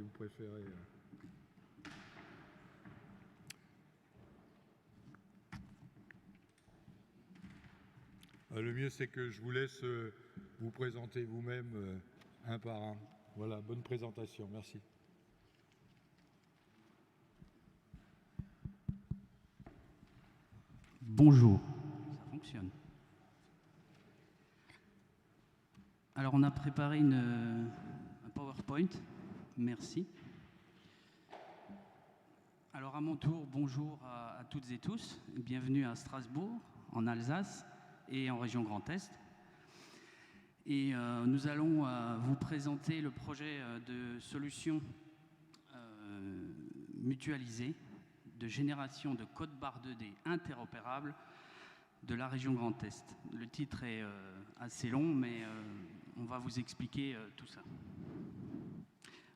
si vous préférez. Le mieux, c'est que je vous laisse vous présenter vous-même un par un. Voilà, bonne présentation, merci. Bonjour, ça fonctionne. Alors on a préparé un PowerPoint, merci. Alors à mon tour, bonjour à toutes et tous, bienvenue à Strasbourg, en Alsace et en région Grand Est. Et nous allons vous présenter le projet de solution mutualisée de génération de code barre 2D interopérable de la région Grand Est. Le titre est assez long, mais on va vous expliquer tout ça.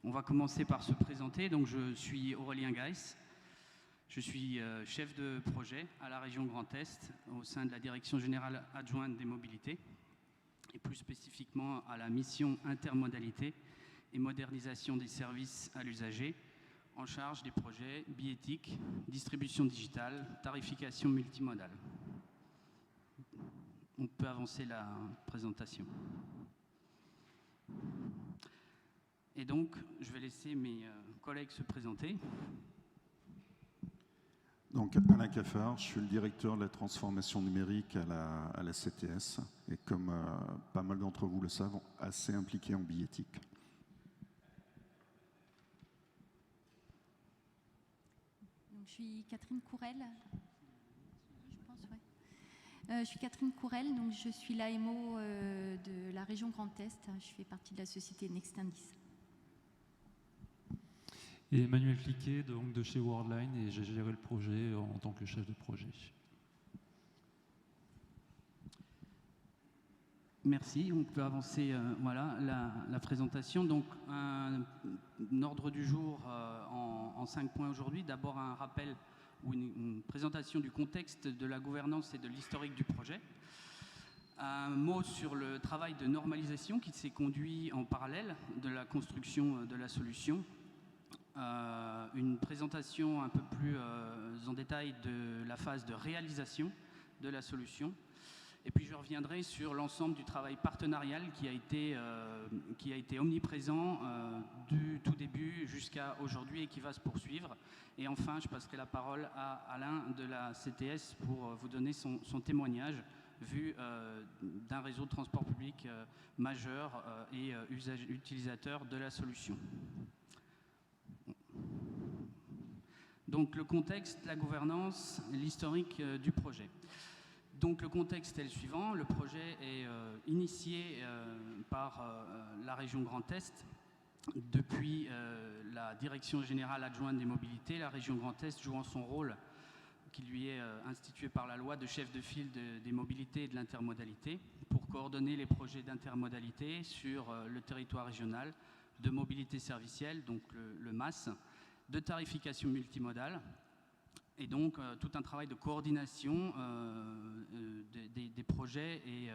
On va commencer par se présenter. Donc, je suis Aurélien Geiss. Je suis chef de projet à la région Grand Est au sein de la Direction générale adjointe des mobilités et plus spécifiquement à la mission intermodalité et modernisation des services à l'usager en charge des projets biéthiques, distribution digitale, tarification multimodale. On peut avancer la présentation. Et donc, je vais laisser mes collègues se présenter. Donc, Alain Caffard, je suis le directeur de la transformation numérique à la CTS et comme pas mal d'entre vous le savent, assez impliqué en biéthique. Donc, je suis Catherine Courel. Je pense, ouais. Je suis Catherine Courel, donc je suis l'AMO de la région Grand Est. Je fais partie de la société Nextindis. Et Emmanuel Fliquet, donc de chez Worldline, et j'ai géré le projet en tant que chef de projet. Merci, on peut avancer voilà, la présentation. Donc, un ordre du jour en 5 points aujourd'hui. D'abord, un rappel ou une présentation du contexte de la gouvernance et de l'historique du projet. Un mot sur le travail de normalisation qui s'est conduit en parallèle de la construction de la solution. Une présentation un peu plus en détail de la phase de réalisation de la solution. Et puis je reviendrai sur l'ensemble du travail partenarial qui a été omniprésent du tout début jusqu'à aujourd'hui et qui va se poursuivre. Et enfin, je passerai la parole à Alain de la CTS pour vous donner son témoignage vu d'un réseau de transport public majeur et utilisateur de la solution. Donc le contexte, la gouvernance, l'historique du projet. Donc le contexte est le suivant, le projet est initié par la région Grand Est depuis la Direction générale adjointe des mobilités, la région Grand Est jouant son rôle qui lui est institué par la loi de chef de file des mobilités et de l'intermodalité pour coordonner les projets d'intermodalité sur le territoire régional, de mobilité servicielle, donc le MAS, de tarification multimodale, et donc tout un travail de coordination des projets et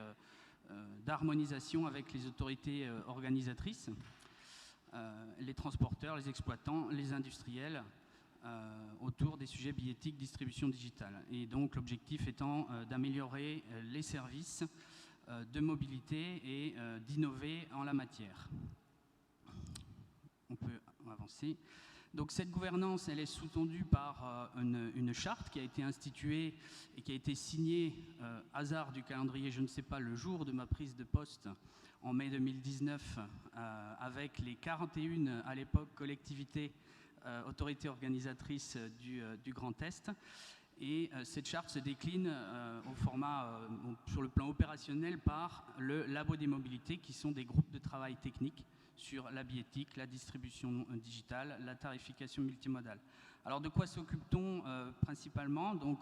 d'harmonisation avec les autorités organisatrices, les transporteurs, les exploitants, les industriels, autour des sujets biéthiques, distribution digitale. Et donc l'objectif étant d'améliorer les services de mobilité et d'innover en la matière. On peut avancer. Donc cette gouvernance, elle est sous-tendue par une charte qui a été instituée et qui a été signée, hasard du calendrier, je ne sais pas, le jour de ma prise de poste en mai 2019, avec les 41 à l'époque collectivités, autorités organisatrices du Grand Est. Et cette charte se décline au format, sur le plan opérationnel, par le Labo des mobilités, qui sont des groupes de travail techniques sur la biéthique, la distribution digitale, la tarification multimodale. Alors de quoi s'occupe-t-on principalement? Donc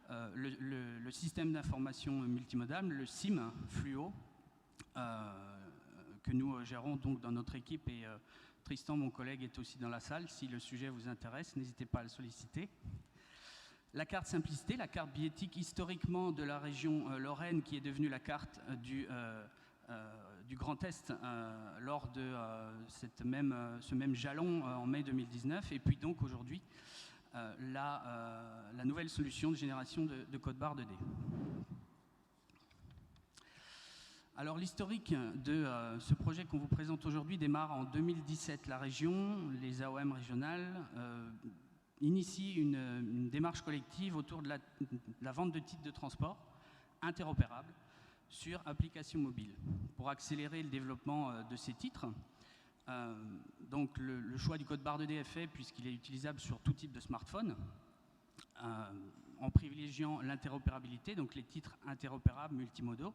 le système d'information multimodale, le SIM Fluo, que nous gérons donc dans notre équipe, et Tristan, mon collègue, est aussi dans la salle. Si le sujet vous intéresse, n'hésitez pas à le solliciter. La carte simplicité, la carte biéthique historiquement de la région Lorraine, qui est devenue la carte du du Grand Est lors de ce même jalon en mai 2019, et puis donc aujourd'hui la nouvelle solution de génération de code barre 2D. Alors l'historique de ce projet qu'on vous présente aujourd'hui démarre en 2017. La région, les AOM régionales, initient une démarche collective autour de la vente de titres de transport interopérables sur application mobile. Pour accélérer le développement de ces titres, donc le choix du code barre 2D est fait puisqu'il est utilisable sur tout type de smartphone, en privilégiant l'interopérabilité, donc les titres interopérables multimodaux,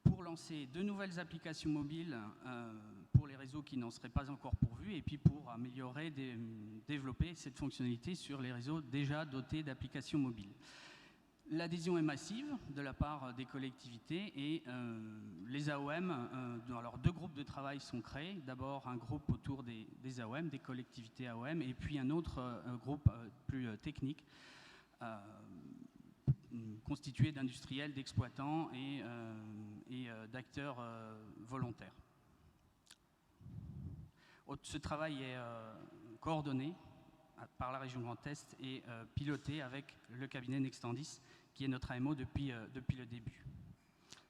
pour lancer de nouvelles applications mobiles pour les réseaux qui n'en seraient pas encore pourvus, et puis pour améliorer, développer cette fonctionnalité sur les réseaux déjà dotés d'applications mobiles. L'adhésion est massive de la part des collectivités et les AOM, alors 2 groupes de travail sont créés. D'abord un groupe autour des AOM, des collectivités AOM, et puis un autre groupe plus technique, constitué d'industriels, d'exploitants et d'acteurs volontaires. Ce travail est coordonné par la région Grand Est et piloté avec le cabinet Nextendis, qui est notre AMO depuis le début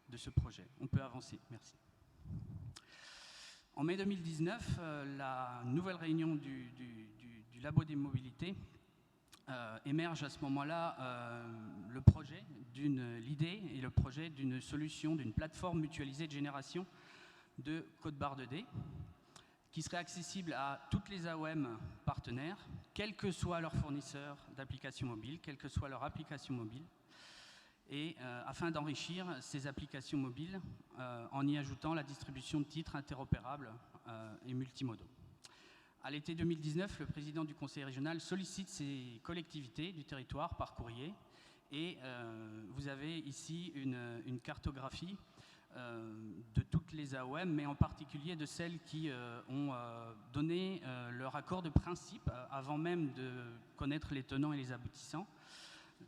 de ce projet. On peut avancer, merci. En mai 2019, la nouvelle réunion du Labo des mobilités émerge à ce moment-là l'idée et le projet d'une solution, d'une plateforme mutualisée de génération de code barre 2D qui serait accessible à toutes les AOM partenaires, quel que soit leur fournisseur d'applications mobiles, quelle que soit leur application mobile, et afin d'enrichir ces applications mobiles en y ajoutant la distribution de titres interopérables et multimodaux. À l'été 2019, le président du conseil régional sollicite ces collectivités du territoire par courrier, et vous avez ici une cartographie de toutes les AOM, mais en particulier de celles qui ont donné leur accord de principe avant même de connaître les tenants et les aboutissants.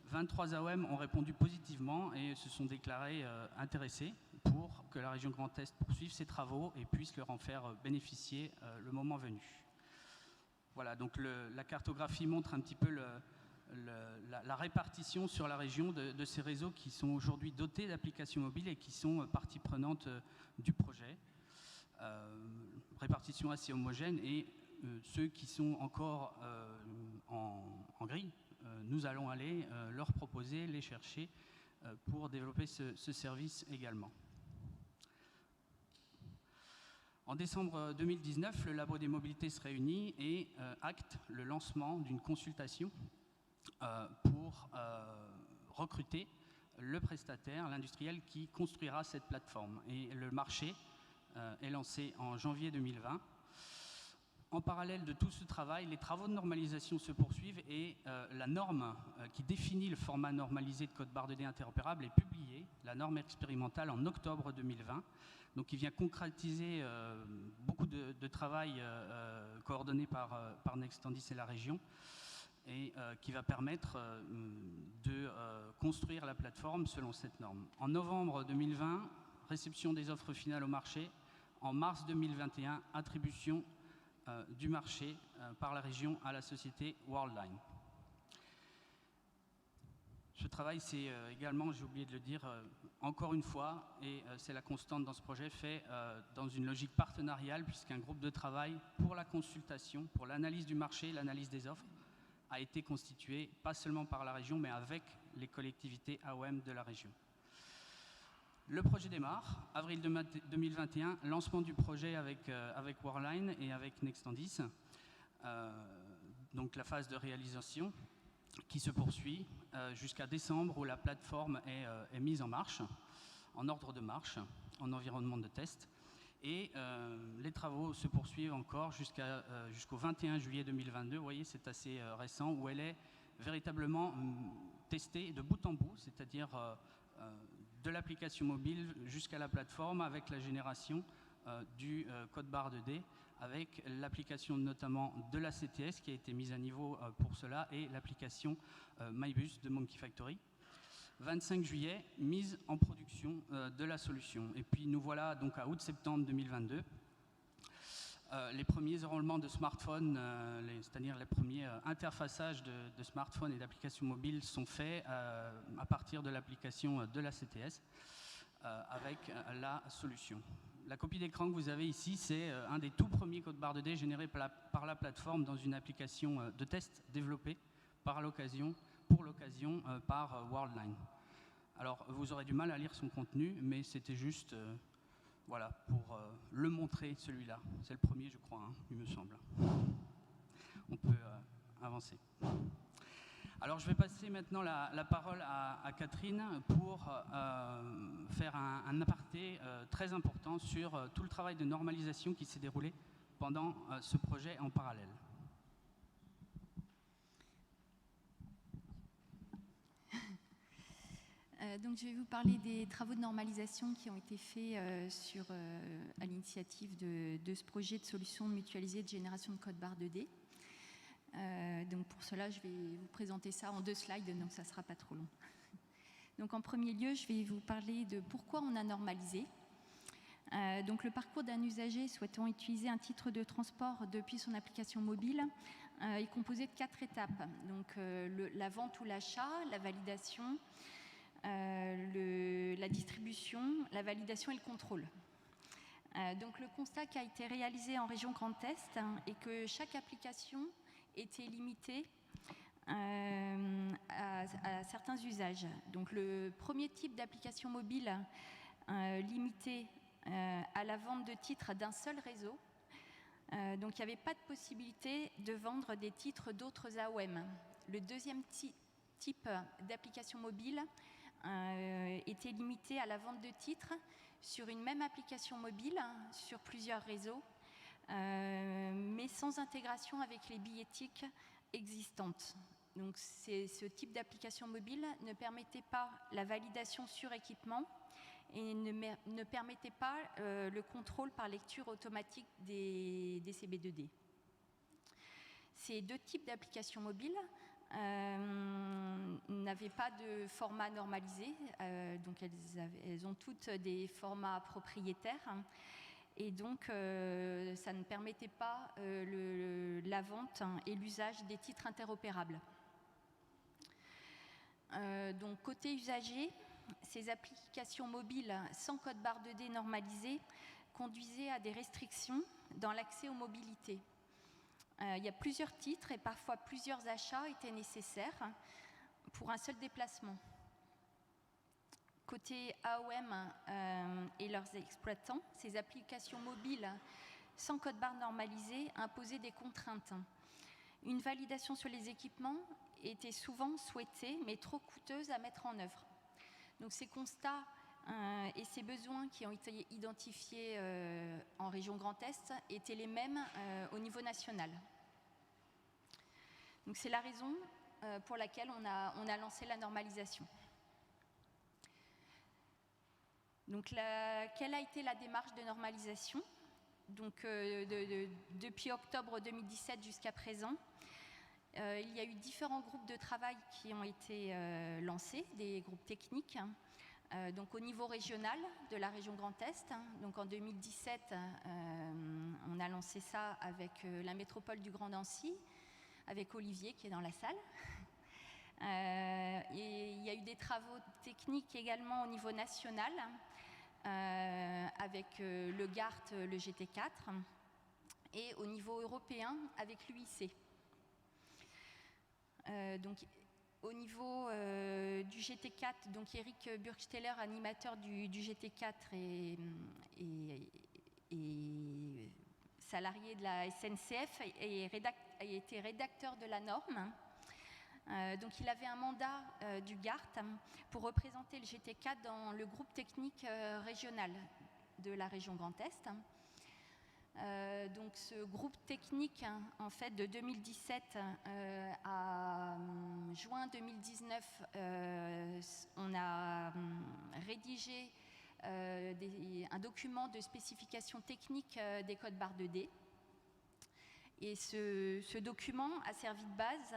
23 AOM ont répondu positivement et se sont déclarés intéressés pour que la région Grand Est poursuive ses travaux et puisse leur en faire bénéficier le moment venu. Voilà, donc la cartographie montre un petit peu la répartition sur la région de ces réseaux qui sont aujourd'hui dotés d'applications mobiles et qui sont partie prenante du projet. Répartition assez homogène, et ceux qui sont encore en gris, nous allons aller leur proposer, les chercher pour développer ce service également. En décembre 2019, le Labo des mobilités se réunit et acte le lancement d'une consultation pour recruter le prestataire, l'industriel qui construira cette plateforme. Et le marché est lancé en janvier 2020. En parallèle de tout ce travail, les travaux de normalisation se poursuivent et la norme qui définit le format normalisé de code barre 2D interopérable est publiée, la norme expérimentale, en octobre 2020. Donc qui vient concrétiser beaucoup de travail coordonné par Nextendis et la région, et qui va permettre de construire la plateforme selon cette norme. En novembre 2020, réception des offres finales au marché. En mars 2021, attribution du marché par la région à la société Worldline. Ce travail, c'est également, j'ai oublié de le dire, encore une fois, et c'est la constante dans ce projet, fait dans une logique partenariale, puisqu'un groupe de travail pour la consultation, pour l'analyse du marché, l'analyse des offres, a été constitué, pas seulement par la région, mais avec les collectivités AOM de la région. Le projet démarre, avril 2021, lancement du projet avec Worldline et avec Nextendis, donc la phase de réalisation qui se poursuit jusqu'à décembre, où la plateforme est mise en marche, en ordre de marche, en environnement de test. Et les travaux se poursuivent encore jusqu'au 21 juillet 2022. Vous voyez, c'est assez récent, où elle est véritablement testée de bout en bout, c'est-à-dire de l'application mobile jusqu'à la plateforme, avec la génération du code barre 2D, avec l'application notamment de la CTS qui a été mise à niveau pour cela, et l'application MyBus de Monkey Factory. 25 juillet, mise en production de la solution. Et puis nous voilà donc à août-septembre 2022. Les premiers enrôlements de smartphones, c'est-à-dire les premiers interfaçages de smartphones et d'applications mobiles sont faits à partir de l'application de la CTS avec la solution. La copie d'écran que vous avez ici, c'est un des tout premiers codes barres 2D générés par la plateforme dans une application de test développée pour l'occasion par Worldline. Alors, vous aurez du mal à lire son contenu, mais c'était juste voilà, pour le montrer, celui-là. C'est le premier, je crois, hein, il me semble. On peut avancer. Alors, je vais passer maintenant la parole à Catherine pour faire un aparté très important sur tout le travail de normalisation qui s'est déroulé pendant ce projet en parallèle. Donc, je vais vous parler des travaux de normalisation qui ont été faits à l'initiative de ce projet de solution mutualisée de génération de code barre 2D. Donc, pour cela, je vais vous présenter ça en 2 slides, donc ça ne sera pas trop long. Donc, en premier lieu, je vais vous parler de pourquoi on a normalisé. Donc, le parcours d'un usager souhaitant utiliser un titre de transport depuis son application mobile est composé de 4 étapes. Donc, la vente ou l'achat, la validation, la distribution, la validation et le contrôle. Donc le constat qui a été réalisé en région Grand Est est que chaque application était limitée à certains usages. Donc le premier type d'application mobile limité à la vente de titres d'un seul réseau. Donc il n'y avait pas de possibilité de vendre des titres d'autres AOM. Le deuxième type d'application mobile était limité à la vente de titres sur une même application mobile, sur plusieurs réseaux, mais sans intégration avec les billettiques existantes. Donc ce type d'application mobile ne permettait pas la validation sur équipement et ne permettait pas le contrôle par lecture automatique des CB2D. Ces 2 types d'applications mobiles n'avaient pas de format normalisé, donc elles ont toutes des formats propriétaires et donc ça ne permettait pas la vente et l'usage des titres interopérables. Donc côté usager, ces applications mobiles sans code barre 2D normalisé conduisaient à des restrictions dans l'accès aux mobilités. Il y a plusieurs titres et parfois plusieurs achats étaient nécessaires pour un seul déplacement. Côté AOM et leurs exploitants, ces applications mobiles sans code barre normalisé imposaient des contraintes. Une validation sur les équipements était souvent souhaitée, mais trop coûteuse à mettre en œuvre. Donc ces constats et ces besoins qui ont été identifiés en région Grand Est étaient les mêmes au niveau national. Donc c'est la raison pour laquelle on a lancé la normalisation. Donc quelle a été la démarche de normalisation? Donc depuis octobre 2017 jusqu'à présent, il y a eu différents groupes de travail qui ont été lancés, des groupes techniques. Donc au niveau régional de la région Grand Est. Donc en 2017, on a lancé ça avec la métropole du Grand Nancy, avec Olivier qui est dans la salle. Et il y a eu des travaux techniques également au niveau national, avec le GART, le GT4, et au niveau européen avec l'UIC. Donc, au niveau du GT4, donc Eric Burgsteller, animateur du GT4 et salarié de la SNCF, a été rédacteur de la norme. Donc il avait un mandat du GART pour représenter le GT4 dans le groupe technique régional de la région Grand Est. Donc ce groupe technique, en fait, de 2017 à juin 2019, on a rédigé un document de spécification technique des codes barres 2D. Et ce document a servi de base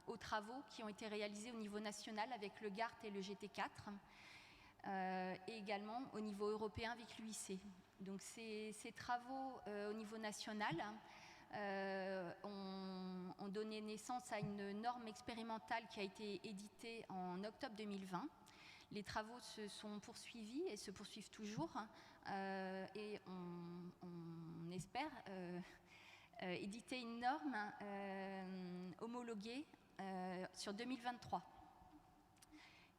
au aux travaux qui ont été réalisés au niveau national avec le GART et le GT4, et également au niveau européen avec l'UIC. Donc ces travaux au niveau national ont donné naissance à une norme expérimentale qui a été éditée en octobre 2020. Les travaux se sont poursuivis et se poursuivent toujours, et on espère éditer une norme homologuée sur 2023.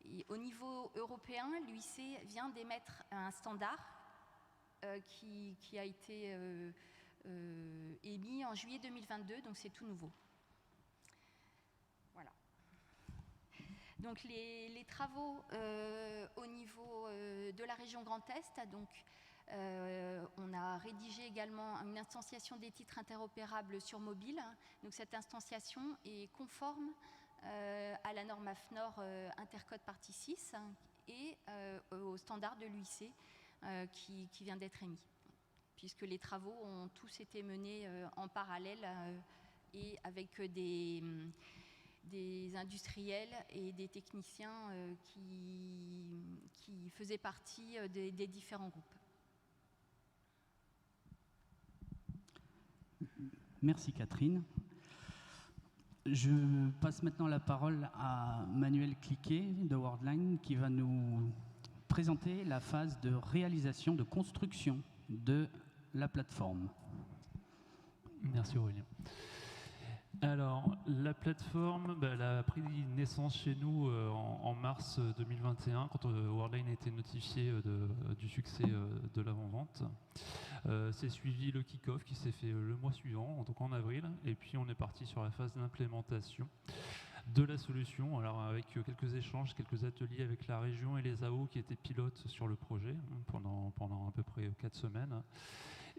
Et au niveau européen, l'UIC vient d'émettre un standard qui a été émis en juillet 2022, donc c'est tout nouveau. Voilà. Donc les travaux au niveau de la région Grand Est, donc on a rédigé également une instantiation des titres interopérables sur mobile. Donc cette instantiation est conforme à la norme AFNOR Intercode Partie 6 et au standard de l'UIC qui vient d'être émis, puisque les travaux ont tous été menés en parallèle et avec des industriels et des techniciens qui faisaient partie des différents groupes. Merci Catherine. Je passe maintenant la parole à Manuel Cliquet de Worldline qui va nous présenter la phase de réalisation, de construction de la plateforme. Merci Aurélien. Alors, la plateforme, elle a pris naissance chez nous en mars 2021, quand Worldline a été notifié du succès de l'avant-vente. C'est suivi le kick-off qui s'est fait le mois suivant, donc en avril, et puis on est parti sur la phase d'implémentation de la solution, alors avec quelques échanges, quelques ateliers avec la région et les AO qui étaient pilotes sur le projet pendant à peu près 4 semaines.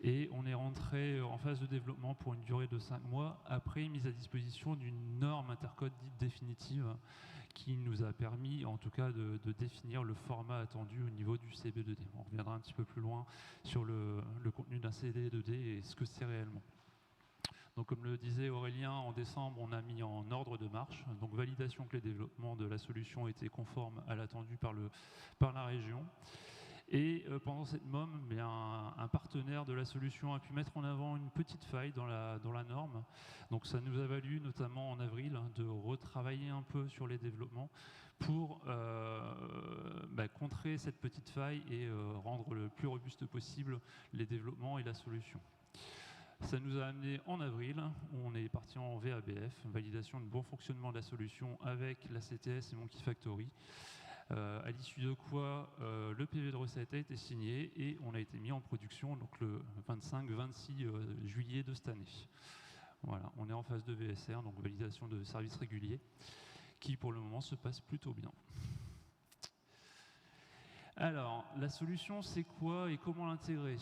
Et on est rentré en phase de développement pour une durée de 5 mois, après mise à disposition d'une norme intercode dite définitive qui nous a permis en tout cas de définir le format attendu au niveau du CB2D. On reviendra un petit peu plus loin sur le contenu d'un CD2D et ce que c'est réellement. Donc, comme le disait Aurélien, en décembre, on a mis en ordre de marche, donc validation que les développements de la solution étaient conformes à l'attendu par la région. Et pendant cette MOM, un partenaire de la solution a pu mettre en avant une petite faille dans la norme. Donc ça nous a valu, notamment en avril, de retravailler un peu sur les développements pour contrer cette petite faille et rendre le plus robuste possible les développements et la solution. Ça nous a amené en avril, où on est parti en VABF, validation de bon fonctionnement de la solution avec la CTS et Monkey Factory. À l'issue de quoi le PV de recette a été signé et on a été mis en production donc le 25-26 juillet de cette année. Voilà, on est en phase de VSR, donc validation de services réguliers, qui pour le moment se passe plutôt bien. Alors, la solution, c'est quoi et comment l'intégrer?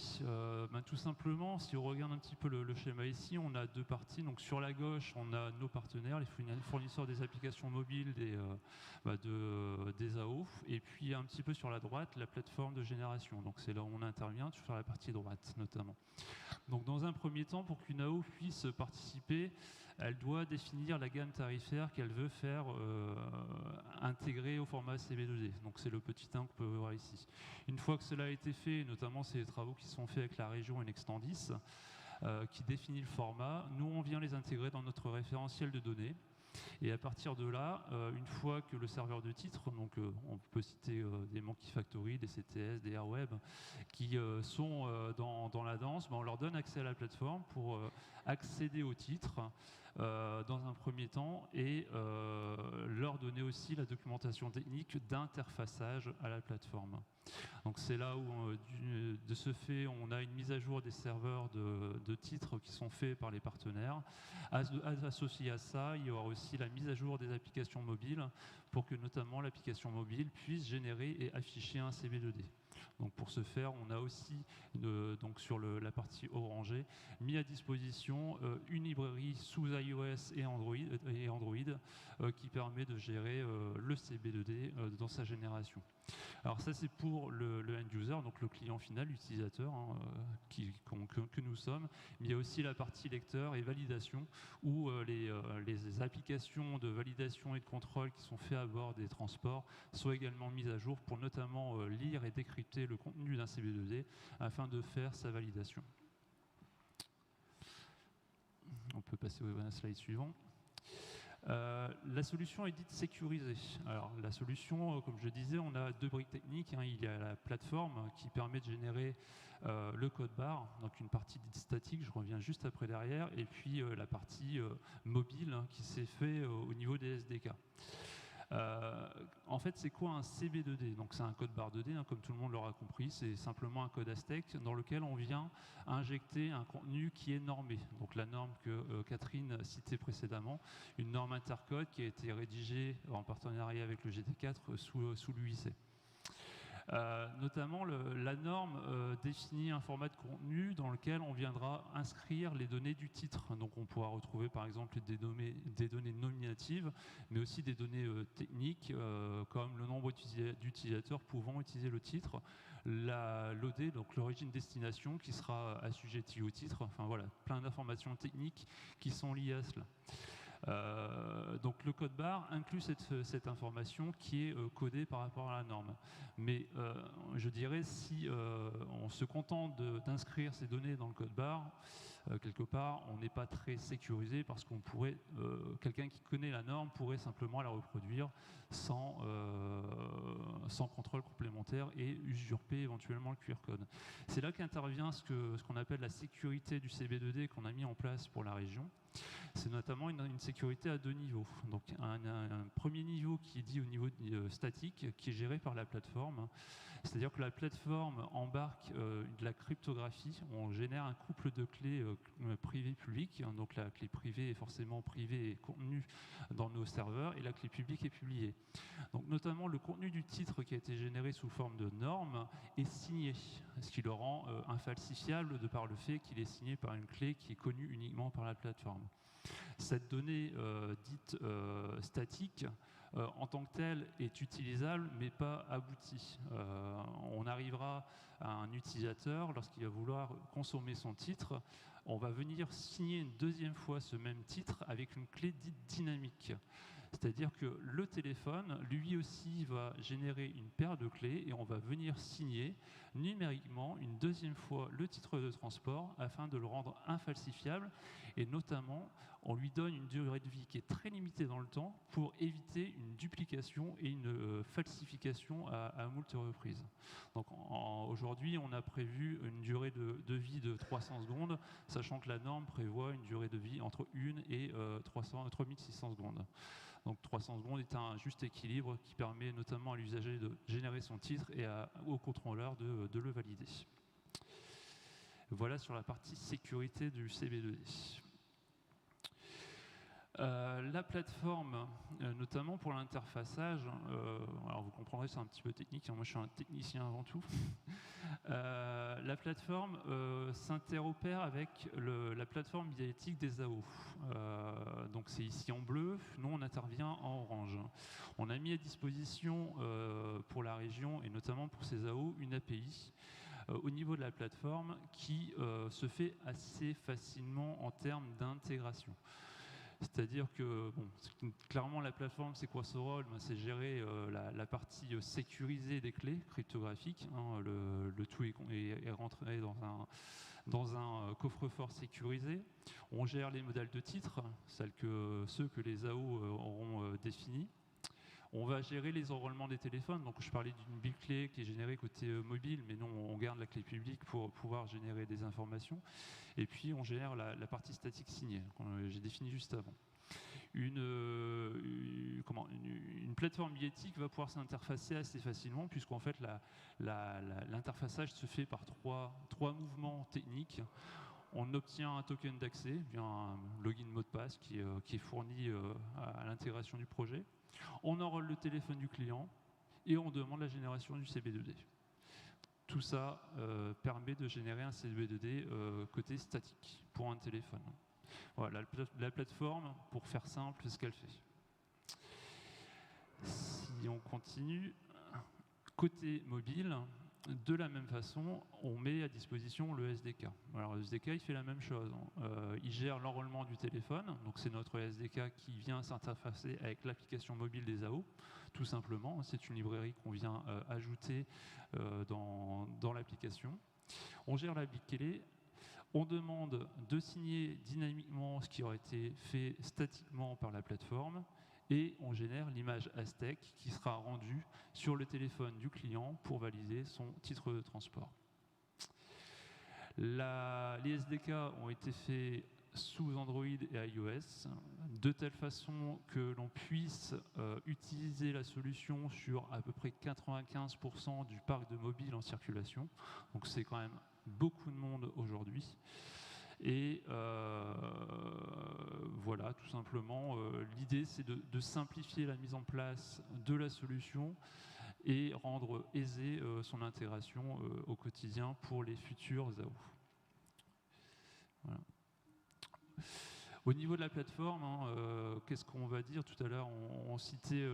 Tout simplement, si on regarde un petit peu le schéma ici, on a deux parties. Donc, sur la gauche, on a nos partenaires, les fournisseurs des applications mobiles, des AO. Et puis, un petit peu sur la droite, la plateforme de génération. Donc, c'est là où on intervient, sur la partie droite, notamment. Donc, dans un premier temps, pour qu'une AO puisse participer, elle doit définir la gamme tarifaire qu'elle veut faire intégrer au format CB2D. Donc c'est le petit 1 qu'on peut voir ici. Une fois que cela a été fait, notamment c'est les travaux qui sont faits avec la région et Nextendis, qui définit le format, nous on vient les intégrer dans notre référentiel de données. Et à partir de là, une fois que le serveur de titre, donc on peut citer des Monkey Factory, des CTS, des Airweb, qui sont dans la danse, on leur donne accès à la plateforme pour accéder au titre dans un premier temps et leur donner aussi la documentation technique d'interfaçage à la plateforme. Donc c'est là où, de ce fait, on a une mise à jour des serveurs de titres qui sont faits par les partenaires. Associé à ça, il y aura aussi la mise à jour des applications mobiles pour que notamment l'application mobile puisse générer et afficher un CB2D. Donc pour ce faire, on a aussi, donc sur la partie orangée, mis à disposition une librairie sous iOS et Android qui permet de gérer le CB2D dans sa génération. Alors ça, c'est pour le end user, donc le client final, l'utilisateur que nous sommes. Mais il y a aussi la partie lecteur et validation, où les applications de validation et de contrôle qui sont faites à bord des transports sont également mises à jour pour notamment lire et décrypter le contenu d'un CB2D afin de faire sa validation. On peut passer au slide suivant. La solution est dite sécurisée. Alors la solution, comme je disais, on a deux briques techniques. Il y a la plateforme qui permet de générer le code barre, donc une partie dite statique, je reviens juste après derrière, et puis la partie mobile qui s'est fait au niveau des SDK. En fait, c'est quoi un CB2D? Donc c'est un code barre 2D, comme tout le monde l'aura compris, c'est simplement un code Aztec dans lequel on vient injecter un contenu qui est normé. Donc la norme que Catherine citait précédemment, une norme intercode qui a été rédigée en partenariat avec le GT4 sous l'UIC. Notamment, la norme définit un format de contenu dans lequel on viendra inscrire les données du titre. Donc on pourra retrouver par exemple des données nominatives, mais aussi des données techniques, comme le nombre d'utilisateurs pouvant utiliser le titre, l'OD, donc l'origine-destination, qui sera assujettie au titre. Enfin voilà, plein d'informations techniques qui sont liées à cela. Donc le code barre inclut cette information qui est codée par rapport à la norme. Mais je dirais, si on se contente d'inscrire ces données dans le code barre, quelque part, on n'est pas très sécurisé parce qu'on pourrait, quelqu'un qui connaît la norme pourrait simplement la reproduire sans contrôle complémentaire et usurper éventuellement le QR code. C'est là qu'intervient ce qu'on appelle la sécurité du CB2D qu'on a mis en place pour la région. C'est notamment une sécurité à deux niveaux. Donc un premier niveau qui est dit au niveau statique, qui est géré par la plateforme. C'est-à-dire que la plateforme embarque de la cryptographie. On génère un couple de clés privées-publiques. Donc la clé privée est forcément privée et contenue dans nos serveurs, et la clé publique est publiée. Donc notamment le contenu du titre qui a été généré sous forme de norme est signé, ce qui le rend infalsifiable de par le fait qu'il est signé par une clé qui est connue uniquement par la plateforme. Cette donnée dite statique, en tant que telle, est utilisable mais pas aboutie. On arrivera à un utilisateur, lorsqu'il va vouloir consommer son titre, on va venir signer une deuxième fois ce même titre avec une clé dite dynamique. C'est-à-dire que le téléphone, lui aussi, va générer une paire de clés et on va venir signer numériquement une deuxième fois le titre de transport afin de le rendre infalsifiable, et notamment on lui donne une durée de vie qui est très limitée dans le temps pour éviter une duplication et une falsification à moult reprises. Donc aujourd'hui, on a prévu une durée de vie de 300 secondes, sachant que la norme prévoit une durée de vie entre 1 et 3600 secondes. Donc 300 secondes est un juste équilibre qui permet notamment à l'usager de générer son titre et au contrôleur de le valider. Voilà sur la partie sécurité du CB2D. La plateforme, notamment pour l'interfaçage, alors vous comprendrez, c'est un petit peu technique, moi je suis un technicien avant tout. La plateforme s'interopère avec la plateforme biétique des AO. Donc c'est ici en bleu, nous on intervient en orange. On a mis à disposition pour la région et notamment pour ces AO une API au niveau de la plateforme qui se fait assez facilement en termes d'intégration. C'est-à-dire que, clairement, la plateforme, c'est quoi ce rôle? C'est gérer la partie sécurisée des clés cryptographiques. Le tout est rentré dans un coffre-fort sécurisé. On gère les modèles de titres, ceux que les AO auront définis. On va gérer les enrôlements des téléphones. Donc, je parlais d'une bille clé qui est générée côté mobile, mais non, on garde la clé publique pour pouvoir générer des informations. Et puis, on gère la partie statique signée, que j'ai définie juste avant. Une plateforme biétique va pouvoir s'interfacer assez facilement, puisqu'en fait, l'interfaçage se fait par trois mouvements techniques. On obtient un token d'accès via un login mot de passe qui est fourni à l'intégration du projet. On enrôle le téléphone du client et on demande la génération du CB2D. Tout ça permet de générer un CB2D côté statique pour un téléphone. Voilà, la plateforme, pour faire simple, c'est ce qu'elle fait. Si on continue, côté mobile, de la même façon, on met à disposition le SDK. Alors le SDK, il fait la même chose. Il gère l'enrôlement du téléphone, donc c'est notre SDK qui vient s'interfacer avec l'application mobile des AO, tout simplement. C'est une librairie qu'on vient ajouter dans l'application. On gère la big clé. On demande de signer dynamiquement ce qui aurait été fait statiquement par la plateforme et on génère l'image Aztec qui sera rendue sur le téléphone du client pour valider son titre de transport. Les SDK ont été faits sous Android et iOS de telle façon que l'on puisse utiliser la solution sur à peu près 95% du parc de mobiles en circulation. Donc c'est quand même beaucoup de monde aujourd'hui. Et voilà, tout simplement, l'idée c'est de simplifier la mise en place de la solution et rendre aisée son intégration au quotidien pour les futurs AO. Voilà. Au niveau de la plateforme, qu'est-ce qu'on va dire? Tout à l'heure, on citait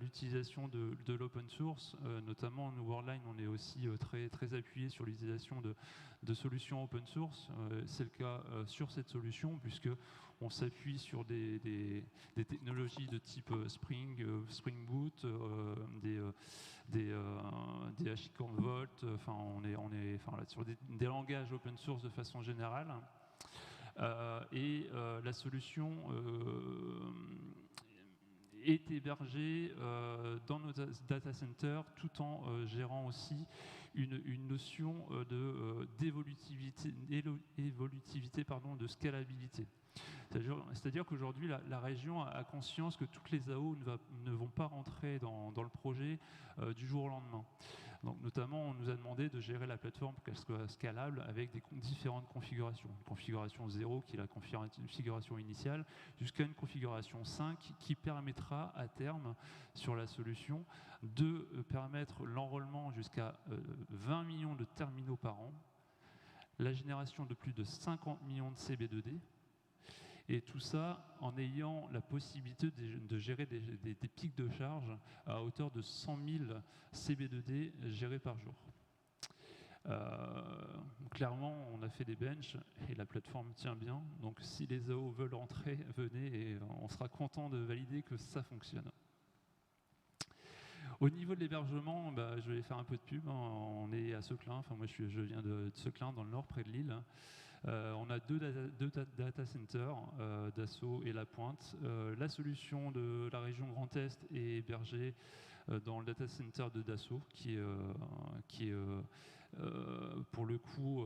l'utilisation de l'open source, notamment nous, Worldline, on est aussi très appuyé sur l'utilisation de solutions open source. C'est le cas sur cette solution, puisque on s'appuie sur des technologies de type Spring Boot, des HashiCorp Vault, on est sur des langages open source de façon générale. La solution est hébergée dans nos data centers tout en gérant aussi une notion d'évolutivité, de scalabilité. C'est-à-dire qu'aujourd'hui, la région a conscience que toutes les AO ne vont pas rentrer dans le projet du jour au lendemain. Donc, notamment, on nous a demandé de gérer la plateforme pour qu'elle soit scalable avec des différentes configurations. Une configuration 0 qui est la configuration initiale, jusqu'à une configuration 5 qui permettra à terme sur la solution de permettre l'enrôlement jusqu'à 20 millions de terminaux par an, la génération de plus de 50 millions de CB2D, et tout ça en ayant la possibilité de gérer des pics de charge à hauteur de 100 000 CB2D gérés par jour. Clairement, on a fait des benches et la plateforme tient bien. Donc si les AO veulent entrer, venez et on sera content de valider que ça fonctionne. Au niveau de l'hébergement, je vais faire un peu de pub. On est à Seclin, moi je viens de Seclin dans le nord, près de Lille. On a deux data centers, Dassault et La Pointe. La solution de la région Grand Est est hébergée dans le data center de Dassault, qui est pour le coup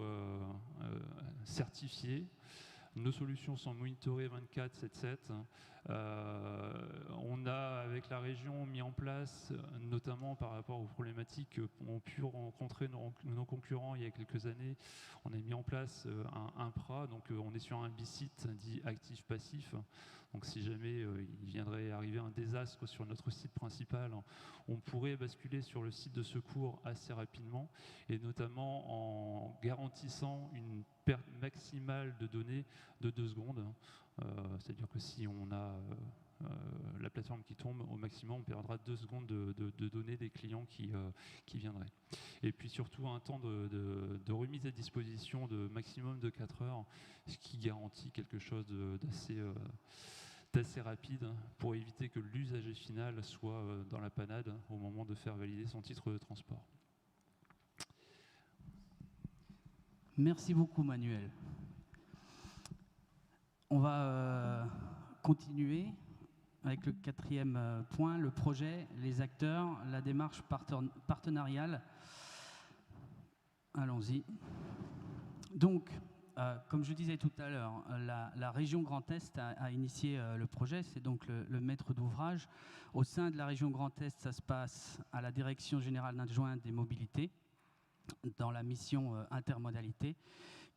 certifié. Nos solutions sont monitorées 24/7. On a, avec la région, mis en place, notamment par rapport aux problématiques qu'ont pu rencontrer nos concurrents il y a quelques années, on a mis en place un PRA, donc on est sur un BSIT dit actif-passif. Donc si jamais il viendrait arriver un désastre sur notre site principal, on pourrait basculer sur le site de secours assez rapidement, et notamment en garantissant une perte maximale de données de 2 secondes. C'est-à-dire que si on a la plateforme qui tombe, au maximum on perdra 2 secondes de données des clients qui viendraient. Et puis surtout un temps de remise à disposition de maximum de 4 heures, ce qui garantit quelque chose d'assez rapide pour éviter que l'usager final soit dans la panade au moment de faire valider son titre de transport. Merci beaucoup Manuel. On va continuer avec le 4e point, le projet, les acteurs, la démarche partenariale. Allons-y. Donc, comme je disais tout à l'heure, la région Grand Est a initié le projet, c'est donc le maître d'ouvrage. Au sein de la région Grand Est, ça se passe à la Direction générale adjointe des mobilités, dans la mission intermodalité,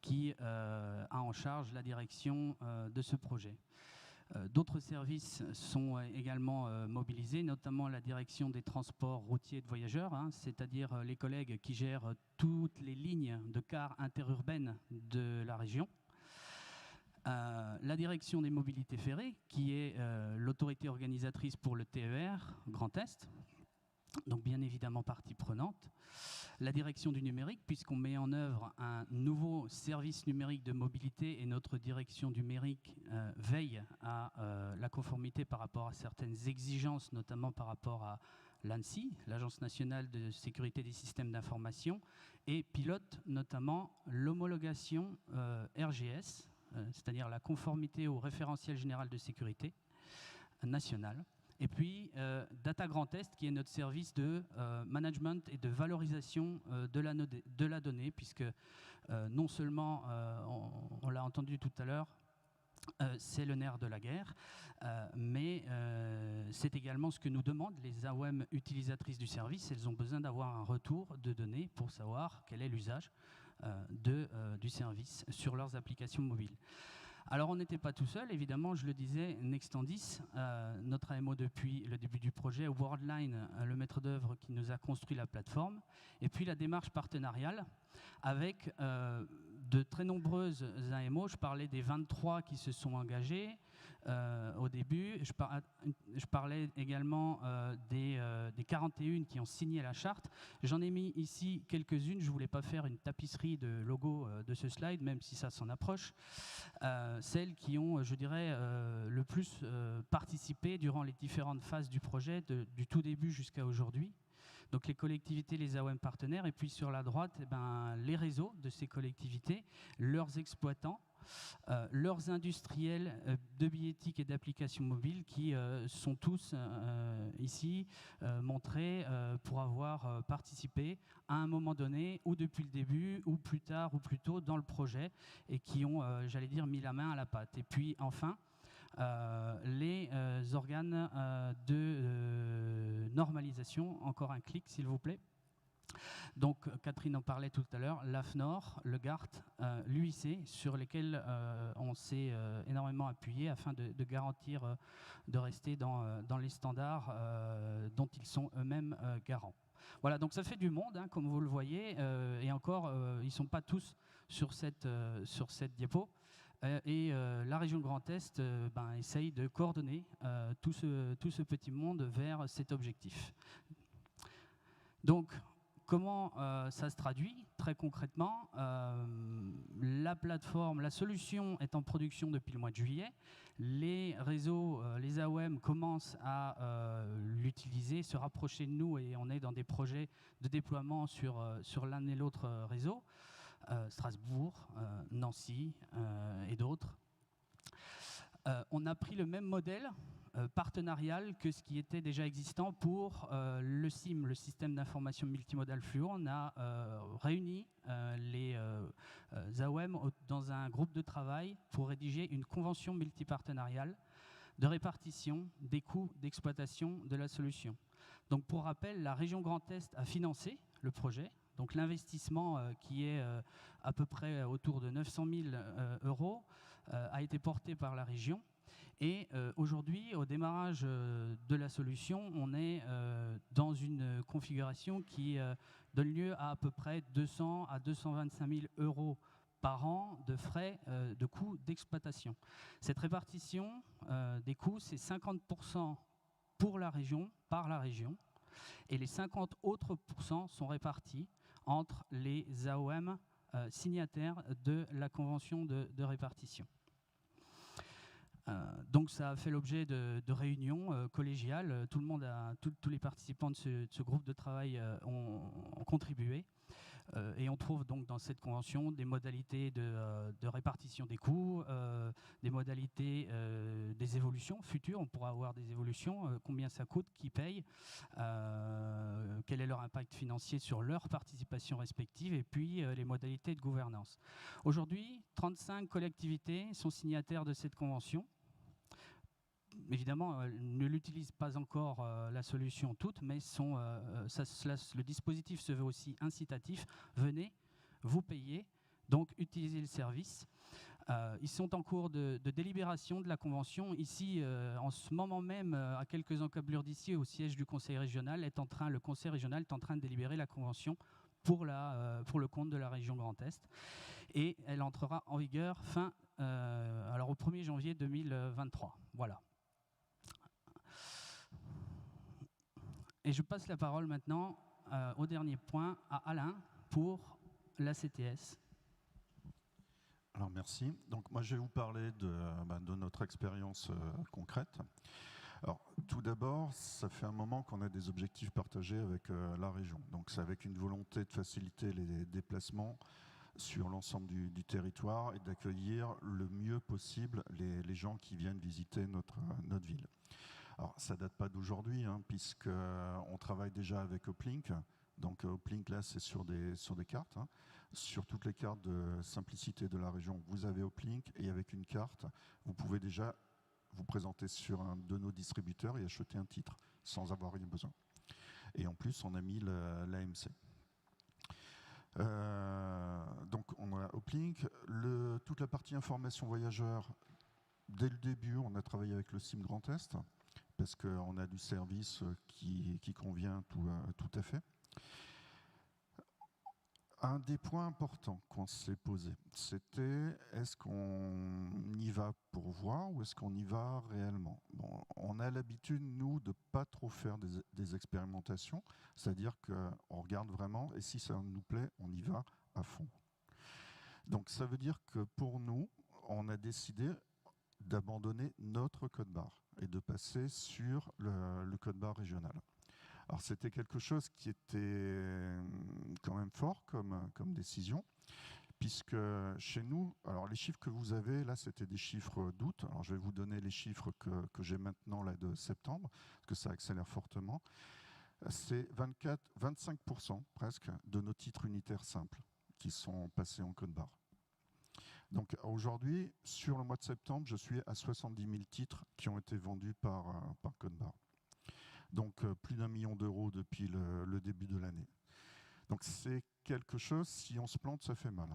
qui a en charge la direction de ce projet. D'autres services sont également mobilisés, notamment la direction des transports routiers de voyageurs, hein, c'est-à-dire les collègues qui gèrent toutes les lignes de cars interurbaines de la région. La direction des mobilités ferrées, qui est l'autorité organisatrice pour le TER Grand Est, donc bien évidemment partie prenante. La direction du numérique, puisqu'on met en œuvre un nouveau service numérique de mobilité et notre direction du numérique veille à la conformité par rapport à certaines exigences, notamment par rapport à l'ANSSI, l'Agence nationale de sécurité des systèmes d'information, et pilote notamment l'homologation RGS, c'est-à-dire la conformité au référentiel général de sécurité national. Et puis Data Grand Est, qui est notre service de management et de valorisation de la donnée, puisque non seulement, on l'a entendu tout à l'heure, c'est le nerf de la guerre, mais c'est également ce que nous demandent les AOM utilisatrices du service. Elles ont besoin d'avoir un retour de données pour savoir quel est l'usage du service sur leurs applications mobiles. Alors on n'était pas tout seul, évidemment, je le disais, Nextendis, notre AMO depuis le début du projet, Worldline, le maître d'œuvre qui nous a construit la plateforme, et puis la démarche partenariale avec de très nombreuses AMO. Je parlais des 23 qui se sont engagés au début, je parlais également des 41 qui ont signé la charte. J'en ai mis ici quelques-unes, je ne voulais pas faire une tapisserie de logos de ce slide, même si ça s'en approche. Celles qui ont, je dirais, le plus participé durant les différentes phases du projet, du tout début jusqu'à aujourd'hui. Donc les collectivités, les AOM partenaires, et puis sur la droite, eh ben, les réseaux de ces collectivités, leurs exploitants, leurs industriels de billettique et d'applications mobiles qui sont tous ici montrés pour avoir participé à un moment donné, ou depuis le début, ou plus tard, ou plus tôt dans le projet, et qui ont, j'allais dire, mis la main à la pâte. Et puis enfin, les organes de normalisation, encore un clic s'il vous plaît. Donc Catherine en parlait tout à l'heure, l'AFNOR, le GART, l'UIC, sur lesquels on s'est énormément appuyé afin de garantir de rester dans les standards dont ils sont eux-mêmes garants. Voilà, donc ça fait du monde, hein, comme vous le voyez, et encore, ils ne sont pas tous sur cette diapo. Et la région Grand Est essaye de coordonner tout ce petit monde vers cet objectif. Donc, comment ça se traduit très concrètement? La plateforme, la solution est en production depuis le mois de juillet. Les réseaux, les AOM commencent à l'utiliser, se rapprocher de nous, et on est dans des projets de déploiement sur l'un et l'autre réseau. Strasbourg, Nancy et d'autres. On a pris le même modèle partenarial que ce qui était déjà existant pour le SIM, le système d'information multimodal fluo. On a réuni les AOM dans un groupe de travail pour rédiger une convention multipartenariale de répartition des coûts d'exploitation de la solution. Donc pour rappel, la région Grand Est a financé le projet. Donc l'investissement qui est à peu près autour de 900 000 euros a été porté par la région. Et aujourd'hui, au démarrage de la solution, on est dans une configuration qui donne lieu à peu près 200 à 225 000 euros par an de frais de coûts d'exploitation. Cette répartition des coûts, c'est 50% pour la région, par la région, et les 50 autres % sont répartis entre les AOM signataires de la convention de répartition. Donc ça a fait l'objet de réunions collégiales. Tout le monde tous les participants de ce groupe de travail ont contribué. Et on trouve donc dans cette convention des modalités de répartition des coûts, des modalités des évolutions futures. On pourra avoir des évolutions, combien ça coûte, qui paye, quel est leur impact financier sur leur participation respective, et puis les modalités de gouvernance. Aujourd'hui, 35 collectivités sont signataires de cette convention. Évidemment, ne l'utilisent pas encore la solution toute, mais le dispositif se veut aussi incitatif. Venez, vous payez, donc utilisez le service. Ils sont en cours de délibération de la convention. Ici, en ce moment même, à quelques encablures d'ici, au siège du conseil régional, le conseil régional est en train de délibérer la convention pour le compte de la région Grand Est. Et elle entrera en vigueur au 1er janvier 2023. Voilà. Et je passe la parole maintenant au dernier point à Alain pour la CTS. Alors merci. Donc moi je vais vous parler de notre expérience concrète. Alors tout d'abord, ça fait un moment qu'on a des objectifs partagés avec la région. Donc c'est avec une volonté de faciliter les déplacements sur l'ensemble du territoire et d'accueillir le mieux possible les gens qui viennent visiter notre ville. Alors ça ne date pas d'aujourd'hui, puisqu'on travaille déjà avec Hoplink. Donc Hoplink, là, c'est sur des cartes. Sur toutes les cartes de simplicité de la région, vous avez Hoplink, et avec une carte, vous pouvez déjà vous présenter sur un de nos distributeurs et acheter un titre sans avoir rien besoin. Et en plus, on a mis l'AMC. Donc on a Hoplink. Toute la partie information voyageur, dès le début, on a travaillé avec le SIM Grand Est, parce qu'on a du service qui convient tout à fait. Un des points importants qu'on s'est posé, c'était est-ce qu'on y va pour voir ou est-ce qu'on y va réellement? Bon, on a l'habitude, nous, de ne pas trop faire des expérimentations, c'est-à-dire qu'on regarde vraiment et si ça nous plaît, on y va à fond. Donc ça veut dire que pour nous, on a décidé d'abandonner notre code barre et de passer sur le code barre régional. Alors c'était quelque chose qui était quand même fort comme décision, puisque chez nous, alors les chiffres que vous avez là, c'était des chiffres d'août. Alors je vais vous donner les chiffres que j'ai maintenant là de septembre, parce que ça accélère fortement. C'est 25% presque de nos titres unitaires simples qui sont passés en code barre. Donc aujourd'hui, sur le mois de septembre, je suis à 70 000 titres qui ont été vendus par code barre. Donc plus d'1 million d'euros depuis le début de l'année. Donc c'est quelque chose, si on se plante, ça fait mal.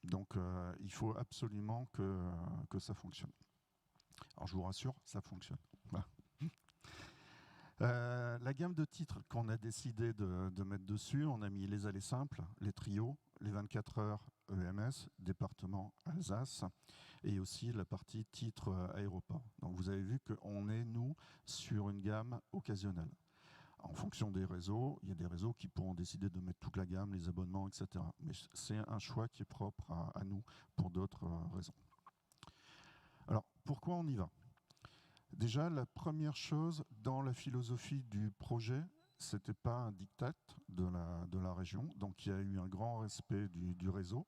Donc il faut absolument que ça fonctionne. Alors je vous rassure, ça fonctionne. Voilà. La gamme de titres qu'on a décidé de mettre dessus, on a mis les allées simples, les trios, les 24 heures EMS, département Alsace, et aussi la partie titres aéroport. Donc vous avez vu qu'on est, nous, sur une gamme occasionnelle. En fonction des réseaux, il y a des réseaux qui pourront décider de mettre toute la gamme, les abonnements, etc. Mais c'est un choix qui est propre à nous pour d'autres raisons. Alors, pourquoi on y va? Déjà, la première chose dans la philosophie du projet, ce n'était pas un diktat de la région. Donc, il y a eu un grand respect du réseau.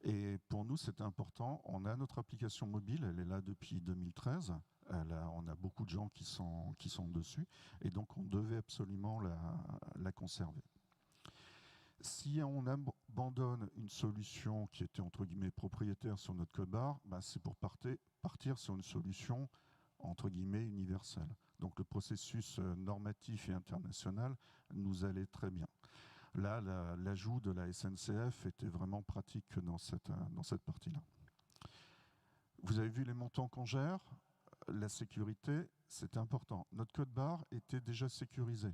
Et pour nous, c'était important. On a notre application mobile, elle est là depuis 2013. On a beaucoup de gens qui sont dessus. Et donc, on devait absolument la conserver. Si on abandonne une solution qui était, entre guillemets, propriétaire sur notre code barre, c'est pour partir sur une solution, entre guillemets, universelle. Donc, le processus normatif et international nous allait très bien. Là, l'ajout de la SNCF était vraiment pratique dans cette partie-là. Vous avez vu les montants qu'on gère, la sécurité, c'est important. Notre code barre était déjà sécurisé,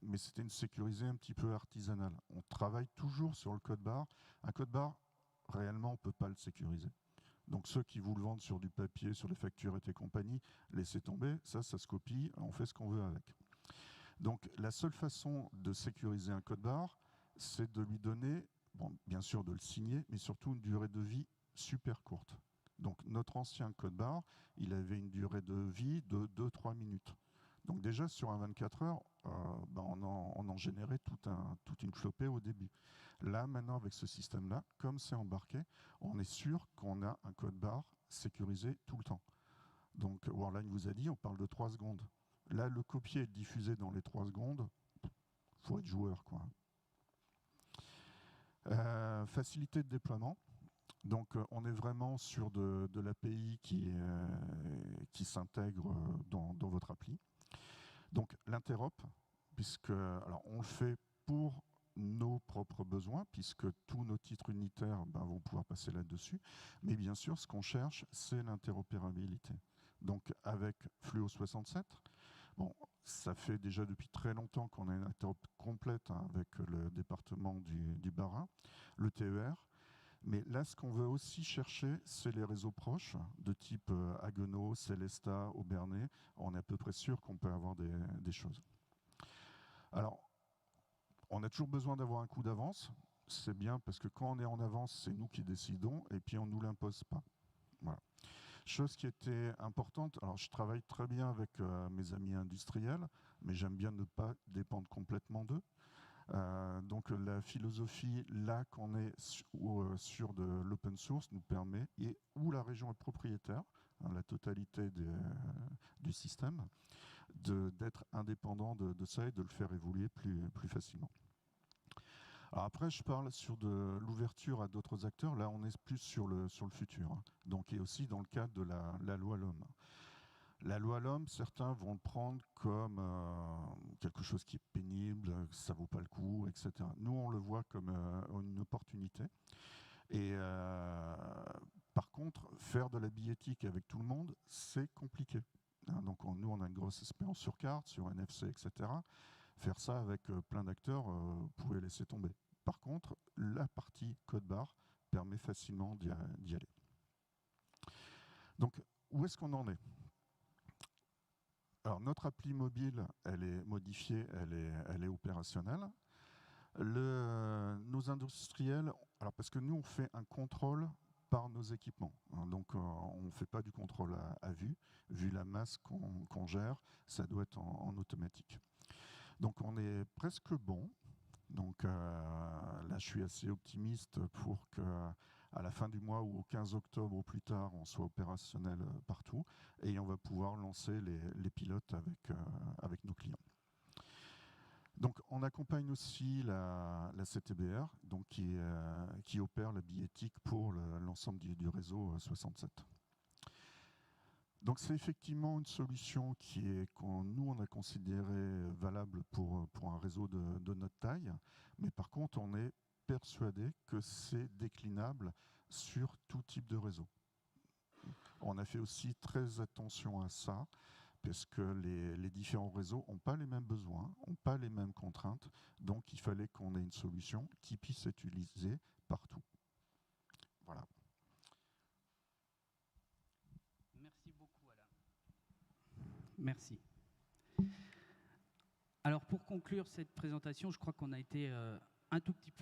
mais c'était une sécurisée un petit peu artisanale. On travaille toujours sur le code barre. Un code barre, réellement, on ne peut pas le sécuriser. Donc ceux qui vous le vendent sur du papier, sur les factures et compagnie, laissez tomber, ça se copie, on fait ce qu'on veut avec. Donc la seule façon de sécuriser un code barre, c'est de lui donner, bien sûr de le signer, mais surtout une durée de vie super courte. Donc notre ancien code barre, il avait une durée de vie de 2-3 minutes. Donc déjà sur un 24 heures, on en générait toute une flopée au début. Là maintenant avec ce système-là, comme c'est embarqué, on est sûr qu'on a un code barre sécurisé tout le temps. Donc Worldline vous a dit, on parle de 3 secondes. Là, le copier est diffusé dans les 3 secondes. Il faut être joueur, quoi. Facilité de déploiement. Donc, on est vraiment sur de l'API qui s'intègre dans votre appli. Donc, l'interop, puisque alors, on le fait pour nos propres besoins, puisque tous nos titres unitaires vont pouvoir passer là-dessus. Mais bien sûr, ce qu'on cherche, c'est l'interopérabilité. Donc avec Fluo 67, bon, ça fait déjà depuis très longtemps qu'on a une interop complète avec le département du Bas-Rhin, le TER. Mais là, ce qu'on veut aussi chercher, c'est les réseaux proches de type Haguenau, Célestat, Aubernais. On est à peu près sûr qu'on peut avoir des choses. Alors, on a toujours besoin d'avoir un coup d'avance. C'est bien parce que quand on est en avance, c'est nous qui décidons et puis on ne nous l'impose pas. Voilà. Chose qui était importante, alors je travaille très bien avec mes amis industriels, mais j'aime bien ne pas dépendre complètement d'eux. Donc la philosophie, là qu'on est sur de l'open source, nous permet, et où la région est propriétaire, la totalité du système, d'être indépendant de ça et de le faire évoluer plus facilement. Alors après, je parle sur de l'ouverture à d'autres acteurs. Là, on est plus sur le futur. Donc, et aussi dans le cadre de la loi LOM. La loi LOM, certains vont le prendre comme quelque chose qui est pénible, que ça ne vaut pas le coup, etc. Nous, on le voit comme une opportunité. Et par contre, faire de la billettique avec tout le monde, c'est compliqué. Donc, nous, on a une grosse expérience sur carte, sur NFC, etc. Faire ça avec plein d'acteurs, vous pouvez laisser tomber. Par contre, la partie code barre permet facilement d'y aller. Donc, où est-ce qu'on en est? Alors, notre appli mobile, elle est modifiée, elle est opérationnelle. Nos industriels, alors parce que nous, on fait un contrôle par nos équipements. Donc, on ne fait pas du contrôle à vue. Vu la masse qu'on gère, ça doit être en automatique. Donc on est presque bon. Donc là, je suis assez optimiste pour qu'à la fin du mois ou au 15 octobre ou plus tard, on soit opérationnel partout et on va pouvoir lancer les pilotes avec nos clients. Donc on accompagne aussi la CTBR, donc qui opère la billettique pour l'ensemble du réseau 67. Donc c'est effectivement une solution nous on a considéré valable pour un réseau de notre taille, mais par contre on est persuadé que c'est déclinable sur tout type de réseau. On a fait aussi très attention à ça, parce que les différents réseaux n'ont pas les mêmes besoins, n'ont pas les mêmes contraintes, donc il fallait qu'on ait une solution qui puisse être utilisée partout. Voilà. Merci beaucoup, Alain. Merci. Alors, pour conclure cette présentation, je crois qu'on a été un tout petit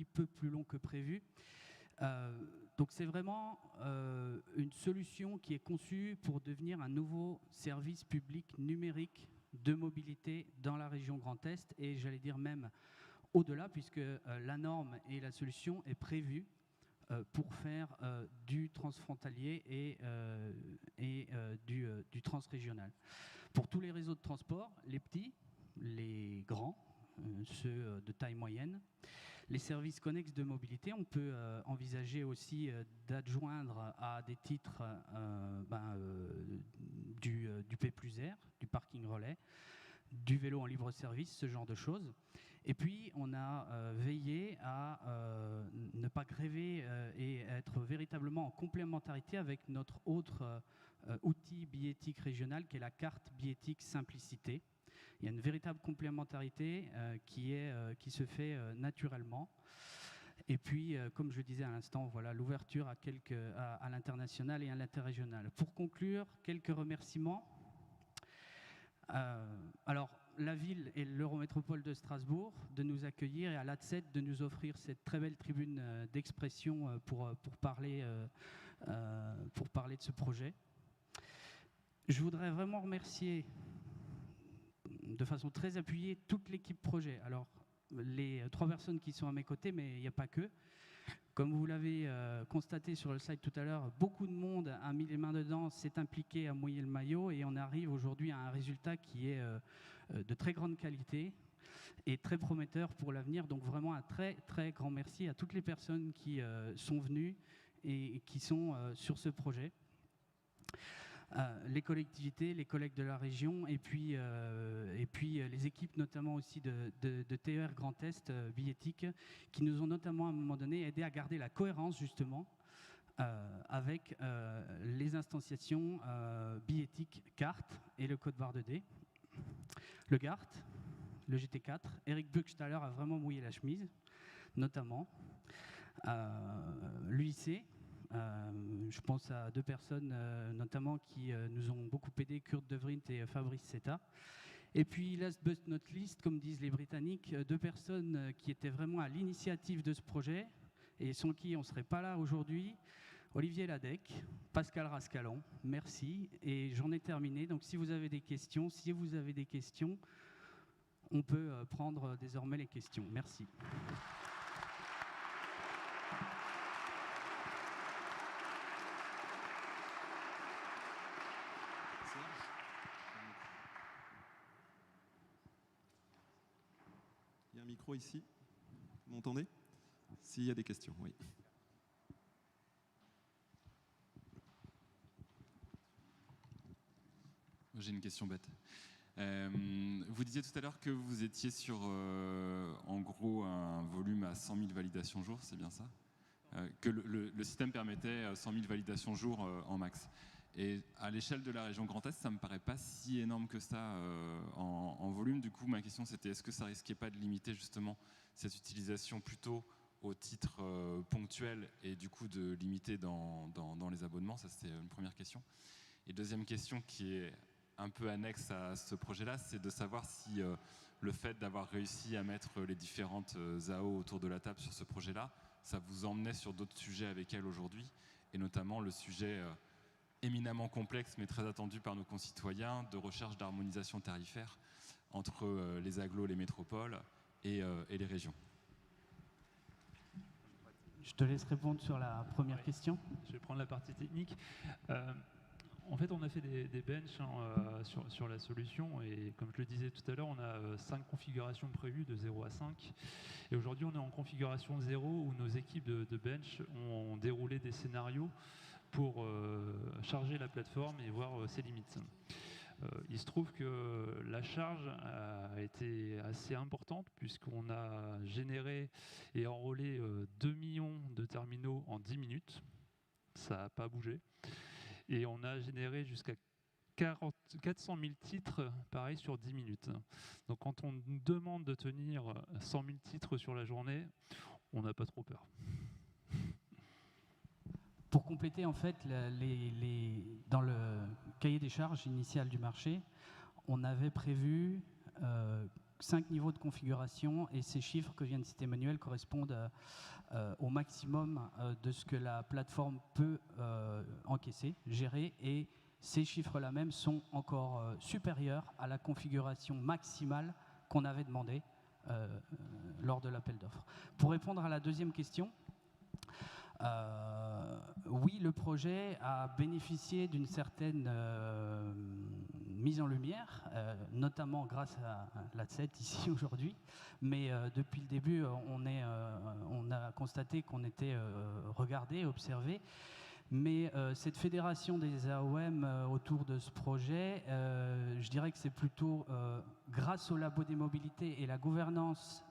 peu plus long que prévu. Donc, c'est vraiment une solution qui est conçue pour devenir un nouveau service public numérique de mobilité dans la région Grand Est, et j'allais dire même au-delà, puisque la norme et la solution est prévue pour faire du transfrontalier et du transrégional. Pour tous les réseaux de transport, les petits, les grands, ceux de taille moyenne, les services connexes de mobilité, on peut envisager aussi d'adjoindre à des titres du P+R, du parking relais, du vélo en libre service, ce genre de choses. Et puis, on a veillé à ne pas gréver et être véritablement en complémentarité avec notre autre outil billettique régional, qui est la carte billettique Simplicité. Il y a une véritable complémentarité qui se fait naturellement. Et puis, comme je disais à l'instant, voilà l'ouverture à l'international et à l'interrégional. Pour conclure, quelques remerciements. Alors, la ville et l'Eurométropole de Strasbourg de nous accueillir, et à l'ATSET de nous offrir cette très belle tribune d'expression pour parler de ce projet. Je voudrais vraiment remercier de façon très appuyée toute l'équipe projet. Alors, les 3 personnes qui sont à mes côtés, mais il n'y a pas que. Comme vous l'avez constaté sur le slide tout à l'heure, beaucoup de monde a mis les mains dedans, s'est impliqué à mouiller le maillot, et on arrive aujourd'hui à un résultat qui est de très grande qualité et très prometteur pour l'avenir. Donc vraiment un très très grand merci à toutes les personnes qui sont venues et qui sont sur ce projet. Les collectivités, les collègues de la région et puis puis les équipes notamment aussi de TER Grand Est, billettique, qui nous ont notamment à un moment donné aidé à garder la cohérence justement avec les instanciations billettiques carte et le code barre 2D. Le GART, le GT4, Eric Buchstaller a vraiment mouillé la chemise, notamment. L'UIC, je pense à deux personnes notamment qui nous ont beaucoup aidé, Kurt De Vrint et Fabrice Seta. Et puis, last but not least, comme disent les Britanniques, deux personnes qui étaient vraiment à l'initiative de ce projet et sans qui on ne serait pas là aujourd'hui. Olivier Ladec, Pascal Rascalon, merci. Et j'en ai terminé. Donc, si vous avez des questions, on peut prendre désormais les questions. Merci. Il y a un micro ici. Vous m'entendez? S'il y a des questions, oui. J'ai une question bête. Vous disiez tout à l'heure que vous étiez sur, en gros, un volume à 100 000 validations jour, c'est bien ça? Que le système permettait 100 000 validations jour en max. Et à l'échelle de la région Grand Est, ça ne me paraît pas si énorme que ça en volume. Du coup, ma question, c'était est-ce que ça risquait pas de limiter justement cette utilisation plutôt au titre ponctuel et du coup de limiter dans les abonnements? Ça, c'était une première question. Et deuxième question qui est un peu annexe à ce projet-là, c'est de savoir si le fait d'avoir réussi à mettre les différentes AO autour de la table sur ce projet-là, ça vous emmenait sur d'autres sujets avec elles aujourd'hui, et notamment le sujet éminemment complexe mais très attendu par nos concitoyens de recherche d'harmonisation tarifaire entre les agglos, les métropoles et les régions. Je te laisse répondre sur la première question. Je vais prendre la partie technique. En fait, on a fait des benches sur la solution et comme je le disais tout à l'heure, on a 5 configurations prévues de 0 à 5. Et aujourd'hui, on est en configuration 0 où nos équipes de bench ont déroulé des scénarios pour charger la plateforme et voir ses limites. Il se trouve que la charge a été assez importante puisqu'on a généré et enrôlé 2 millions de terminaux en 10 minutes. Ça n'a pas bougé. Et on a généré jusqu'à 400 000 titres, pareil, sur 10 minutes. Donc quand on nous demande de tenir 100 000 titres sur la journée, on n'a pas trop peur. Pour compléter, en fait, dans le cahier des charges initial du marché, on avait prévu 5 niveaux de configuration et ces chiffres que vient de citer Emmanuel correspondent au maximum de ce que la plateforme peut encaisser, gérer, et ces chiffres-là même sont encore supérieurs à la configuration maximale qu'on avait demandée lors de l'appel d'offres. Pour répondre à la deuxième question, oui, le projet a bénéficié d'une certaine mise en lumière, notamment grâce à l'ATSET ici aujourd'hui, mais depuis le début, on a constaté qu'on était regardé, observé. Mais cette fédération des AOM autour de ce projet, je dirais que c'est plutôt grâce au Labo des mobilités et la gouvernance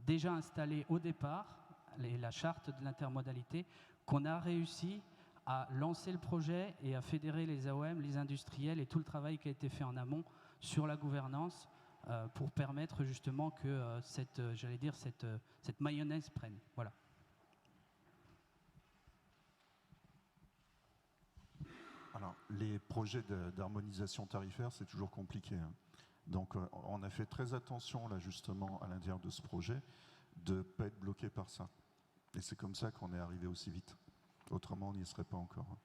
déjà installée au départ, la charte de l'intermodalité, qu'on a réussi à lancer le projet et à fédérer les AOM, les industriels et tout le travail qui a été fait en amont sur la gouvernance pour permettre justement que cette mayonnaise prenne. Voilà. Alors, les projets d'harmonisation tarifaire, c'est toujours compliqué, hein. Donc, on a fait très attention, là, justement, à l'intérieur de ce projet, de ne pas être bloqué par ça. Et c'est comme ça qu'on est arrivé aussi vite. Autrement, on n'y serait pas encore.